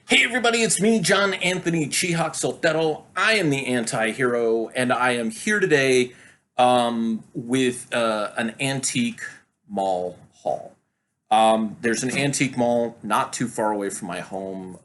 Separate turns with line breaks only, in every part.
Hey everybody, it's me, John Anthony Chihak Soltero. I am the anti-hero, and I am here today with an antique mall haul. There's an antique mall not too far away from my home.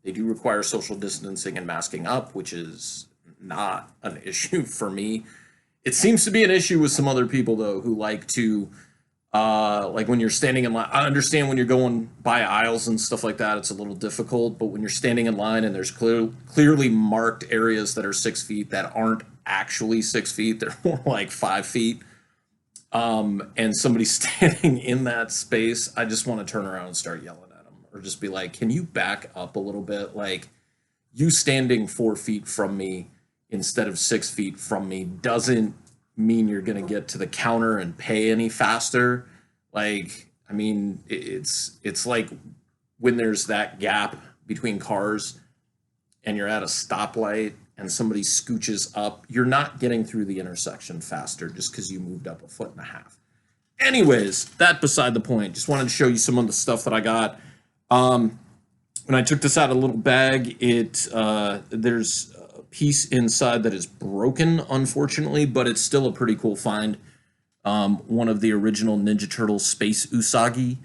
They do require social distancing and masking up, which is not an issue for me. It seems to be an issue with some other people, though, who like to like when you're standing in line. I understand when you're going by aisles and stuff like that, it's a little difficult. But when you're standing in line and there's clearly marked areas that are 6 feet that aren't actually 6 feet, they're more like 5 feet. And somebody's standing in that space, I just want to turn around and start yelling at them, or just be like, "Can you back up a little bit? Like, you standing 4 feet from me instead of 6 feet from me doesn't mean you're going to get to the counter and pay any faster." Like, I mean, it's like when there's that gap between cars and you're at a stoplight and somebody scooches up, you're not getting through the intersection faster just because you moved up a foot and a half. Anyways, that beside the point. Just wanted to show you some of the stuff that I got. When I took this out of a little bag, there's a piece inside that is broken, unfortunately, but it's still a pretty cool find. One of the original Ninja Turtle Space Usagi.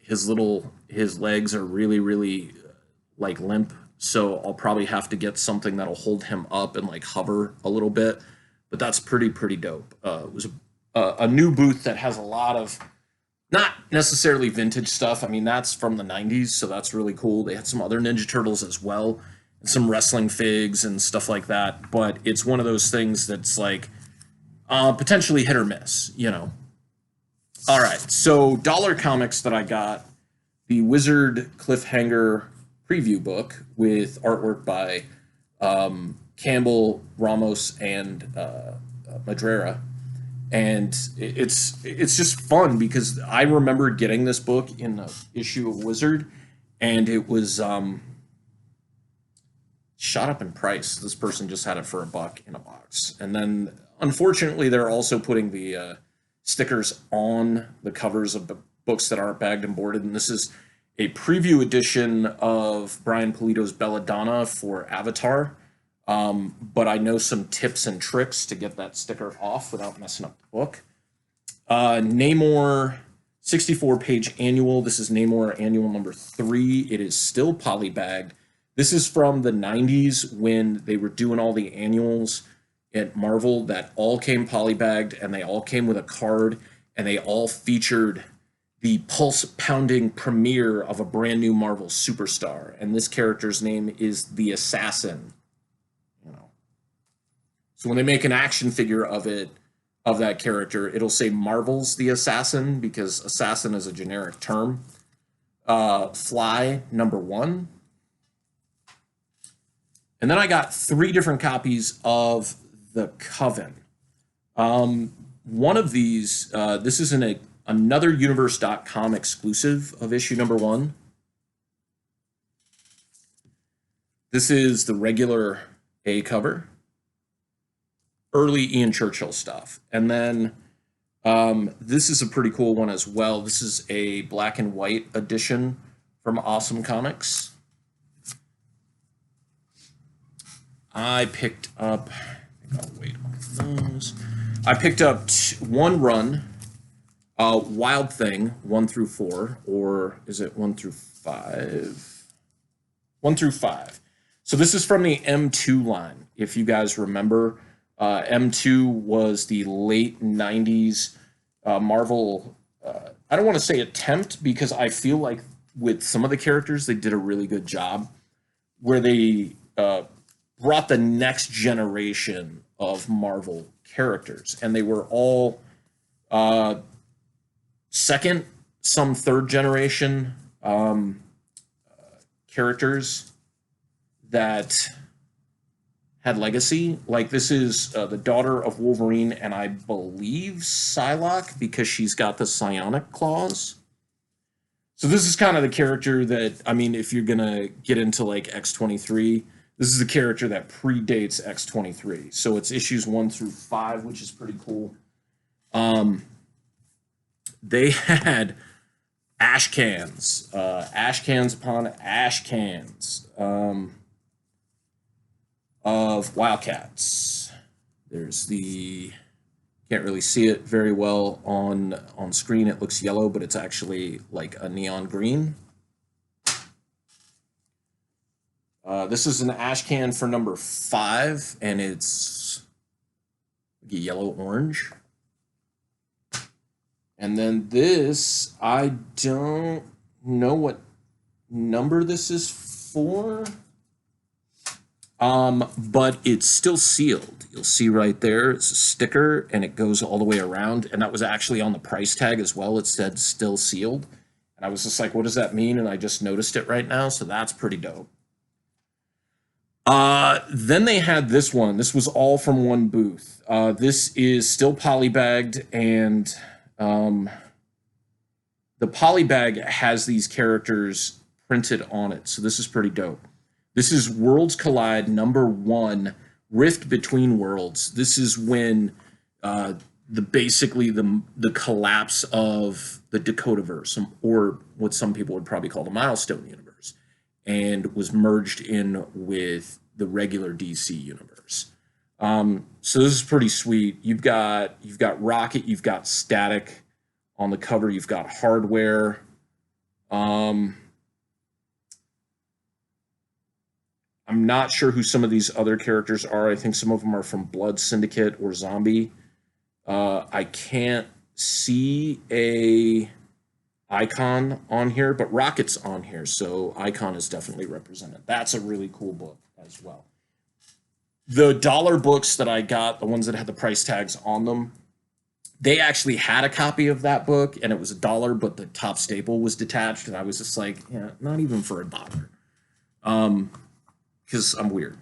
His legs are really like limp, so I'll probably have to get something that'll hold him up and like hover a little bit. But that's pretty dope. It was a new booth that has a lot of not necessarily vintage stuff. I mean, that's from the 90s, so that's really cool. They had some other Ninja Turtles as well, and some wrestling figs and stuff like that. But it's one of those things that's like potentially hit or miss, you know. All right, so dollar comics that I got: the Wizard Cliffhanger preview book with artwork by Campbell, Ramos, and Madrera. And it's just fun because I remember getting this book in the issue of Wizard, and it was shot up in price. This person just had it for $1 in a box, and then unfortunately they're also putting the stickers on the covers of the books that aren't bagged and boarded. And this is a preview edition of Brian Pulido's Belladonna for Avatar. But I know some tips and tricks to get that sticker off without messing up the book. Namor 64-page annual. This is Namor annual number 3. It is still polybagged. This is from the 90s when they were doing all the annuals at Marvel that all came polybagged, and they all came with a card, and they all featured the pulse-pounding premiere of a brand new Marvel superstar. And this character's name is the Assassin. So when they make an action figure of that character, it'll say Marvel's the Assassin, because assassin is a generic term. Fly number 1. And then I got 3 different copies of the Coven. One of these, this is another universe.com exclusive of issue number 1. This is the regular A cover. Early Ian Churchill stuff. And then this is a pretty cool one as well. This is a black and white edition from Awesome Comics. I picked up, I picked up one run, Wild Thing 1 through 4, or is it 1 through 5? 1 through 5. So this is from the M2 line, if you guys remember. M2 was the late 90s Marvel, I don't want to say attempt, because I feel like with some of the characters, they did a really good job, where they brought the next generation of Marvel characters. And they were all second, some third generation characters that had legacy. Like, this is the daughter of Wolverine, and I believe Psylocke, because she's got the psionic claws. So this is kind of the character that, I mean, if you're gonna get into like X-23, this is a character that predates X-23. So it's issues 1 through 5, which is pretty cool. They had ash cans ash cans upon ash cans of Wildcats. There's the, can't really see it very well on screen. It looks yellow, but it's actually like a neon green. This is an ash can for number 5, and it's like a yellow-orange. And then this, I don't know what number this is for, but it's still sealed. You'll see right there, it's a sticker, and it goes all the way around, and that was actually on the price tag as well. It said still sealed, and I was just like, what does that mean? And I just noticed it right now, so that's pretty dope. Then they had this one. This was all from one booth. This is still polybagged, and the polybag has these characters printed on it, so this is pretty dope. This is Worlds Collide #1, Rift Between Worlds. This is when basically the collapse of the Dakotaverse, or what some people would probably call the Milestone universe, and was merged in with the regular DC universe. So this is pretty sweet. You've got Rocket, you've got Static on the cover, you've got Hardware. I'm not sure who some of these other characters are. I think some of them are from Blood Syndicate or Zombie. I can't see a Icon on here, but Rocket's on here, so Icon is definitely represented. That's a really cool book as well. The dollar books that I got, the ones that had the price tags on them, they actually had a copy of that book, and it was $1, but the top staple was detached, and I was just like, yeah, not even for $1. Because I'm weird.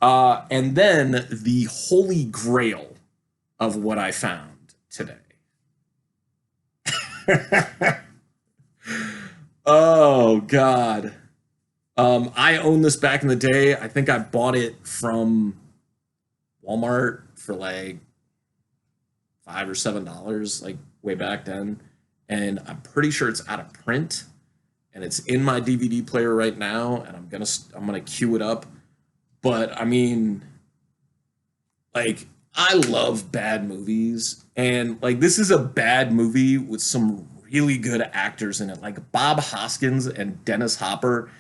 And then the holy grail of what I found today. Oh, God. I owned this back in the day. I think I bought it from Walmart for like $5 or $7, like way back then. And I'm pretty sure it's out of print. And it's in my DVD player right now, and I'm gonna queue it up. But I mean, like, I love bad movies, and like this is a bad movie with some really good actors in it, like Bob Hoskins and Dennis Hopper,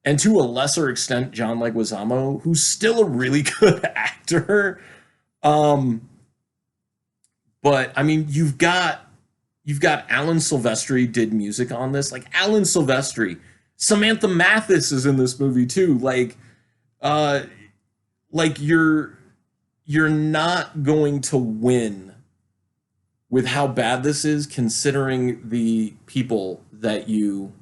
and to a lesser extent John Leguizamo, who's still a really good actor. But I mean, you've got Alan Silvestri did music on this. Like Alan Silvestri, Samantha Mathis is in this movie too. Like you're not going to win with how bad this is, considering the people that you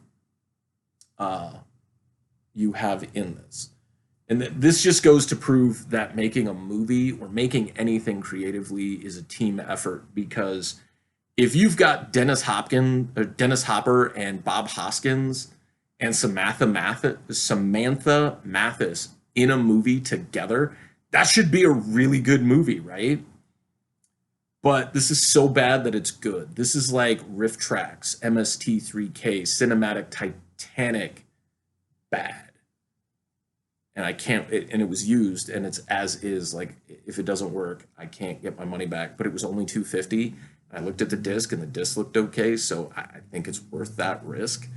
have in this. And this just goes to prove that making a movie or making anything creatively is a team effort, because if you've got Dennis Hopper and Bob Hoskins and Samantha Mathis in a movie together, that should be a really good movie, right? But this is so bad that it's good. This is like Riff Tracks, MST3K, Cinematic Titanic bad. And I can't, and it was used, and it's as is. Like, if it doesn't work, I can't get my money back. But it was only $250. I looked at the disc, and the disc looked okay, so I think it's worth that risk.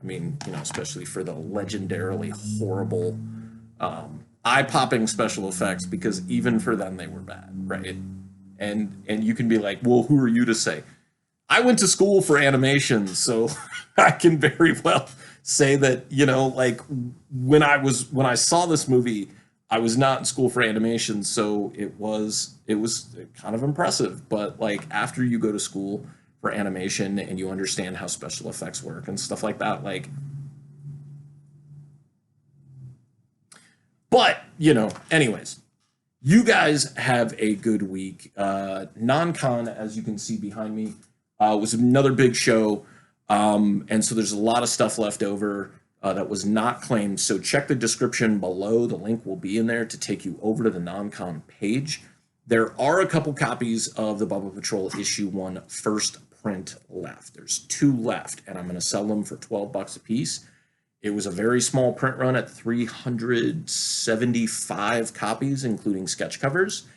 I mean, especially for the legendarily horrible, eye-popping special effects, because even for them, they were bad, right? And you can be like, well, who are you to say? I went to school for animation, so I can very well say that, like when I saw this movie, I was not in school for animation, so it was kind of impressive. But like after you go to school for animation and you understand how special effects work and stuff like that, like, but anyways, you guys have a good week. Non-con, as you can see behind me, was another big show. And so there's a lot of stuff left over that was not claimed. So check the description below. The link will be in there to take you over to the non-con page. There are a couple copies of the Bubba Patrol issue 1 first print left. There's 2 left, and I'm going to sell them for $12 a piece. It was a very small print run at 375 copies, including sketch covers,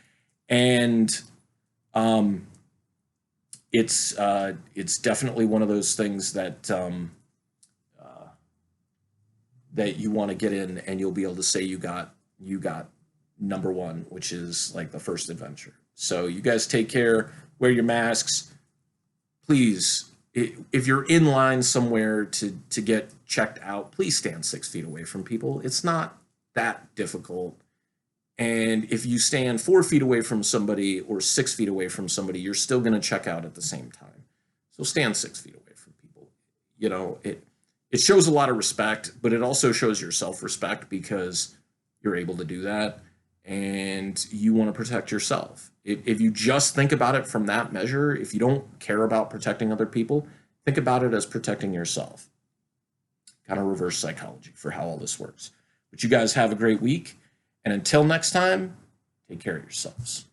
and um, it's definitely one of those things that that you want to get in, and you'll be able to say you got number one, which is like the first adventure. So you guys take care, wear your masks, please. If you're in line somewhere to get checked out, please stand 6 feet away from people. It's not that difficult. And if you stand 4 feet away from somebody or 6 feet away from somebody, you're still going to check out at the same time. So stand 6 feet away from people. You know, it shows a lot of respect, but it also shows your self-respect because you're able to do that and you want to protect yourself. If you just think about it from that measure, if you don't care about protecting other people, think about it as protecting yourself. Kind of reverse psychology for how all this works. But you guys have a great week. And until next time, take care of yourselves.